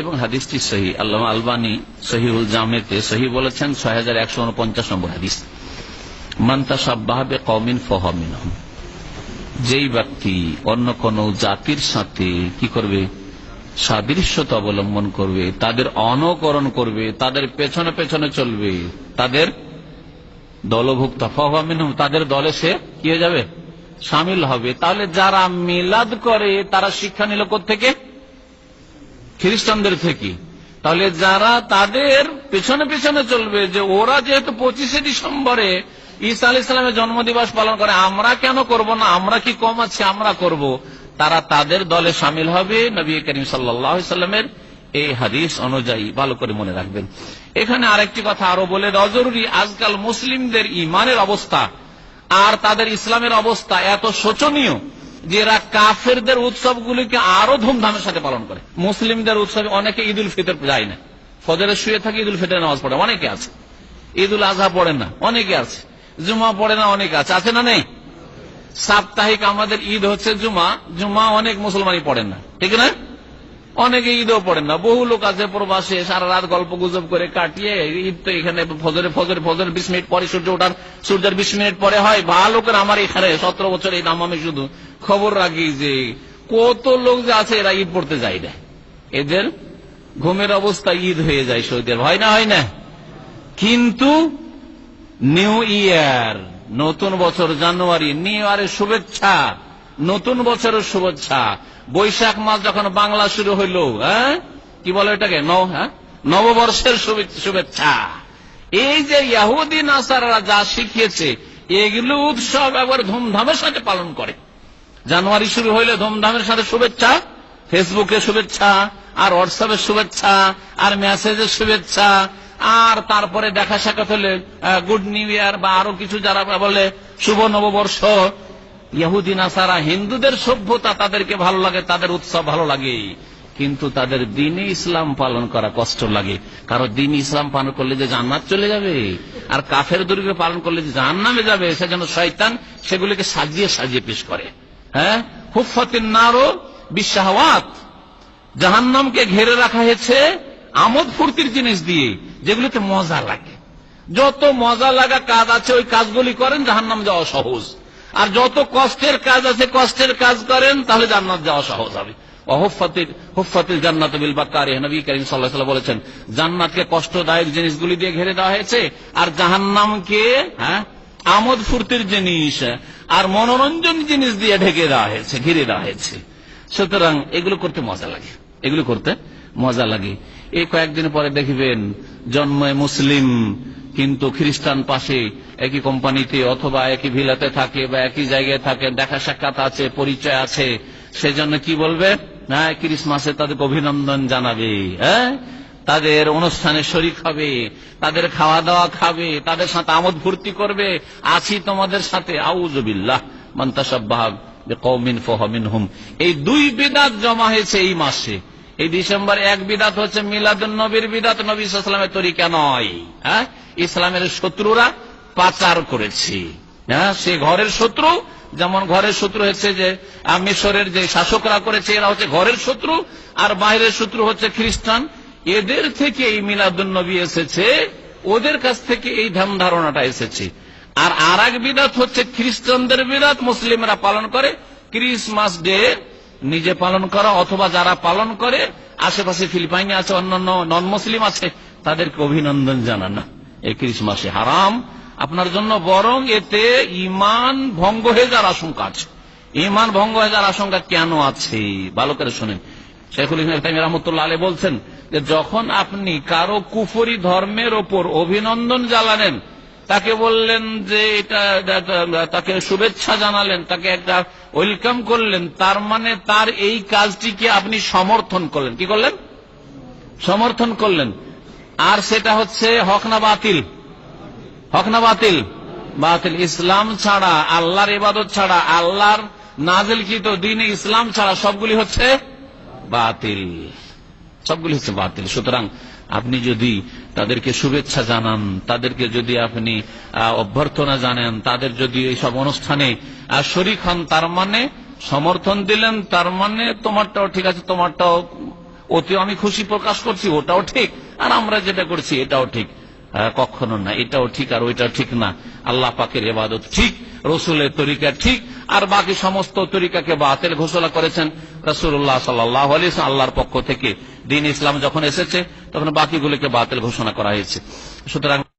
এবং হাদিসটি সহি। আল্লামা আলবানী সহিহুল জামেতে সহি বলেছেন 6149 নম্বর হাদিস, মান তাশাব্বাহা বিকওমিন ফাহুয়া মিনহুম। যেই ব্যক্তি অন্য কোন জাতির সাথে কি করবে, সাদৃশ্যতা অবলম্বন করবে, তাদের অনুকরণ করবে, তাদের পেছনে পেছনে চলবে, তাদের দলভুক্ত, ফাহুয়া মিনহুম, তাদের দলে সে কি হয়ে যাবে, শামিল হবে। তাহলে যারা মিলাদ করে তারা শিক্ষা নিল কোত্থেকে? খ্রিস্টানদের থেকে। তাহলে যারা তাদের পেছনে পেছনে চলবে, যে ওরা যেহেতু 25শে ডিসেম্বরে ঈসা আলাইহিস সালামের জন্মদিবস পালন করে, আমরা কেন করব না, আমরা কি কম আছি, আমরা করব, তারা তাদের দলে শামিল হবে নবী করিম সাল্লাল্লাহু আলাইহি সাল্লামের এই হাদিস অনুযায়ী। ভালো করে মনে রাখবেন। এখানে আরেকটি কথা আরো বলে দেওয়া জরুরি, আজকাল মুসলিমদের ইমানের অবস্থা আর তাদের ইসলামের অবস্থা এত শোচনীয় যে এরা কাফেরদের উৎসবগুলিকে আরো ধুমধামের সাথে পালন করে। মুসলিমদের উৎসবে অনেকে ঈদ উল ফিতর যায় না, ফজরে শুয়ে থাকে, ঈদ উল ফিতরের নামাজ পড়ে অনেকে আছে, ঈদ উল আজহা পড়ে না অনেকে আছে, জুমা পড়ে না অনেকে আছে, আছে না নেই? সাপ্তাহিক আমাদের ঈদ হচ্ছে জুমা, জুমা অনেক মুসলমানই পড়েন না, ঠিক না? অনেকে ঈদও পড়েন না। বহু লোক আছে প্রবাসে সারা রাত গল্প গুজব করে কাটিয়ে, ঈদ তো এখানে ফজর 20 মিনিট পরে সূর্য ওঠার, সূর্যের 20 মিনিট পরে হয়। ভালো করে আমার এখানে 17 বছর এই দাম আমি শুধু খবর রাখি যে কত লোক যে আছে এরা ঈদ পড়তে যায় না, এদের ঘুমের অবস্থা ঈদ হয়ে যায় সৌদি আরব, হয় না? হয় না? কিন্তু নিউ ইয়ার, নতুন বছর জানুয়ারি, নিউ ইয়ারের শুভেচ্ছা, নতুন বছরের শুভেচ্ছা, বৈশাখ মাস যখন বাংলা শুরু হইল, কি বলে এটাকে, নববর্ষের শুভেচ্ছা। এই যে ইহুদি নাসারারা যা শিখিয়েছে, এগুলো উৎসব একবার ধুমধামের সাথে পালন করে। জানুয়ারি শুরু হইলে ধুমধামের সাথে শুভেচ্ছা, ফেসবুকে শুভেচ্ছা, আর হোয়াটসঅ্যাপের শুভেচ্ছা, আর মেসেজের শুভেচ্ছা, আর তারপরে দেখা সাক্ষাৎ হলে গুড নিউ ইয়ার, বা আরো কিছু যারা বলে শুভ নববর্ষ। ইহুদি নাসারা, হিন্দুদের সভ্যতা তাদেরকে ভালো লাগে, তাদের উৎসব ভালো লাগে, কিন্তু তাদের দ্বীনে ইসলাম পালন করা কষ্ট লাগে। কারণ দ্বীনে ইসলাম পালন করলে যে জান্নাত চলে যাবে, আর কাফের দুর্গে পালন করলে যে জাহান্নামে যাবে, সেজন্য শয়তান সেগুলিকে সাজিয়ে সাজিয়ে পেশ করে। হুফফাতিন নারু বিশাহাওয়াত, জাহান্নামকে ঘিরে রাখা হয়েছে আমোদ ফুর্তির জিনিস দিয়ে, যেগুলিতে মজা লাগে। যত মজা লাগা কাজ আছে ওই কাজগুলি করেন, জাহান্নাম যাওয়া সহজ। আর যত কষ্টের কাজ আছে, কষ্টের কাজ করেন, তাহলে জান্নাত যাওয়া সহজ হবে। হুফফাতিল জান্নাতু বিল মাকারিহ, নবী করিম সাল্লাল্লাহু আলাইহি ওয়াসাল্লাম বলেছেন, জান্নাতকে কষ্টদায়ক জিনিসগুলি দিয়ে ঘিরে দেওয়া হয়েছে, আর জাহান্নামকে আমোদ ফুর্তির জিনিস আর মনোরঞ্জন জিনিস দিয়ে ঢেকে দেওয়া হয়েছে, ঘিরে দেওয়া হয়েছে। সুতরাং এগুলো করতে মজা লাগে, এগুলো করতে মজা লাগে। এই কয়েকদিন পরে দেখবেন জন্মে মুসলিম কিন্তু খ্রিস্টান পাশে একই কোম্পানিতে অথবা একই ভিলাতে থাকে বা একই জায়গায় থাকে, দেখা সাক্ষাৎ আছে, পরিচয় আছে, সেজন্য কি বলবে, ক্রিসমাসে তাদেরকে অভিনন্দন জানাবে, তাদের অনুষ্ঠানে শরীক হবে, তাদের খাওয়া দাওয়া খাবে, তাদের সাথে আমোদ ফুর্তি করবে, আছি তোমাদের সাথে। আউযুবিল্লাহ, মান তাশাব্বাহা বিকওমিন ফাহুয়া মিনহুম। এই দুই বিদআত জমা হয়েছে এই মাসে। এই ডিসেম্বর এক বিদআত হচ্ছে মিলাদুন নবীর বিদআত, নবী সাল্লাল্লাহু আলাইহি ওয়াসাল্লামের তরিকা নয়, ইসলামের শত্রুরা পাচার করেছে। সে ঘরের শত্রু, যেমন ঘরের শত্রু হচ্ছে যে মিশরের যে শাসকরা করেছে, এরা হচ্ছে ঘরের শত্রু, আর বাইরের শত্রু হচ্ছে খ্রিস্টান। এদের থেকে এই মিলাদুন নবী এসেছে, ওদের কাছ থেকে এই ধ্যান ধারণাটা এসেছে। আর আরেক বিদআত হচ্ছে খ্রিস্টানদের বিদআত, মুসলিমরা পালন করে, ক্রিসমাস ডে নিজে পালন করা, অথবা যারা পালন করে আশেপাশে ফিলিপাইনে আছে, অন্যান্য নন মুসলিম আছে, তাদেরকে অভিনন্দন জানানো। এই ক্রিসমাসে হারাম আপনার জন্য, বরং এতে ঈমান ভঙ্গ হয়ে যাওয়ার আশঙ্কা আছে। ঈমান ভঙ্গ হয়ে যাওয়ার আশঙ্কা কেন আছে ভালো করে শুনেন। শেখুল ইসলাম তাইমি রাহমাতুল্লাহ আলাইহি বলছেন যে যখন আপনি কারো কুফরি ধর্মের ওপর অভিনন্দন জানালেন, তাকে বললেন যে এটা, তাকে শুভেচ্ছা জানালেন, তাকে একটা ওয়েলকাম করলেন, তার মানে তার এই কাজটিকে আপনি সমর্থন করলেন। কি করলেন? সমর্থন করলেন। আর সেটা হচ্ছে হক না বাতিল? হক না বাতিল? বাতিল। ইসলাম ছাড়া, আল্লাহর ইবাদত ছাড়া, আল্লাহর নাজিলকৃত দ্বীনে ইসলাম ছাড়া সবগুলি হচ্ছে বাতিল, সবগুলি হচ্ছে বাতিল। সুতরাং আপনি যদি তাদেরকে শুভেচ্ছা জানান, তাদেরকে যদি আপনি অভ্যর্থনা জানান, তাদের যদি এইসব অনুষ্ঠানে শরীক হন, তার মানে সমর্থন দিলেন, তার মানে তোমারটাও ঠিক আছে, তোমারটাও ওতে আমি খুশি প্রকাশ করছি, ওটাও ঠিক, আর আমরা যেটা করছি এটাও ঠিক। কখনো না, এটাও ঠিক আর ওইটাও ঠিক না। আল্লাহ পাকের ইবাদত ঠিক, রসুলের তরিকা ঠিক, আর বাকি সমস্ত তরিকাকে বাতিল ঘোষণা করেছেন রাসূলুল্লাহ সাল্লাল্লাহু আলাইহি ওয়াসাল্লাম। আল্লাহর পক্ষ থেকে দ্বীন ইসলাম যখন এসেছে তখন বাকিগুলোকে বাতিল ঘোষণা করা হয়েছে। সুতরাং